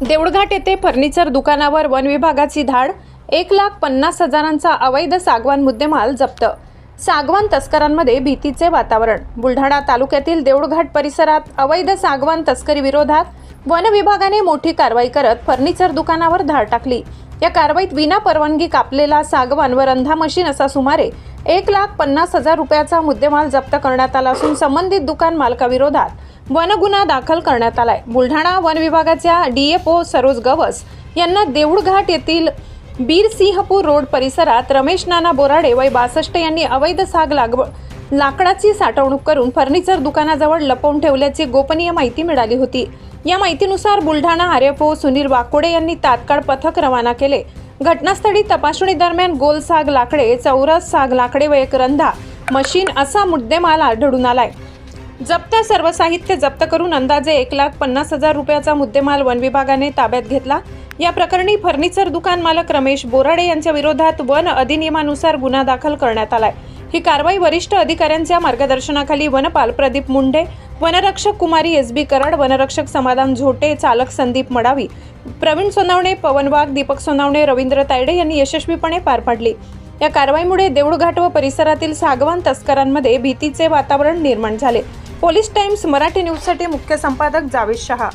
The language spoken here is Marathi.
देऊळघाट येथे फर्निचर दुकानावर वन विभागाची धाड. 1,50,000चा अवैध सागवान मुद्देमाल जप्त. सागवान तस्करांमध्ये भीतीचे वातावरण. बुलढाणा तालुक्यातील देऊळघाट परिसरात अवैध सागवान तस्करी विरोधात वन विभागाने मोठी कारवाई करत फर्निचर दुकानावर धाड टाकली. या कारवाईत विना परवानगी कापलेला सागवान व रंधा मशीन असा सुमारे 1,50,000 रुपयाचा मुद्देमाल जप्त करण्यात आला असून संबंधित दुकान मालकाविरोधात वन गुन्हा दाखल करण्यात आलाय. बुलढाणा वन विभागाच्या डीएफओ सरोज गवस यांना देऊळघाट येथील बीरसिंहपूर रोड परिसरात रमेश नाना बोराडे वय 62 यांनी अवैध लाकडाची साठवणूक करून फर्निचर दुकानाजवळ लपवून ठेवल्याची गोपनीय माहिती मिळाली होती. या माहितीनुसार बुलढाणा आरएफओ सुनील वाकोडे यांनी तात्काळ पथक रवाना केले. घटनास्थळी तपासणी दरम्यान गोल साग लाकडे, चौरस साग लाकडे व एक रंधा मशीन असा मुद्देमाल आढळून आलाय. जप्त सर्व साहित्य जप्त करून अंदाजे 1,50,000 रुपयाचा मुद्देमाल वन विभागाने ताब्यात घेतला. या प्रकरणी फर्निचर दुकान मालक रमेश बोराडे यांच्या विरोधात वन अधिनियमानुसार गुन्हा दाखल करण्यात आलाय. ही कारवाई वरिष्ठ अधिकाऱ्यांच्या मार्गदर्शनाखाली वनपाल प्रदीप मुंडे, वनरक्षक कुमारी एसबी कराड, वनरक्षक समाधान झोटे, चालक संदीप मडावी, प्रवीण सोनावणे, पवन वाघ, दीपक सोनावणे, रवींद्र तायडे यांनी यशस्वीपणे पार पाडली. या कारवाईमुळे देऊळघाट व परिसरातील सागवान तस्करांमध्ये भीतीचे वातावरण निर्माण झाले. पोलीस टाइम्स मराठी न्यूजसाठी मुख्य संपादक जावेद शहा.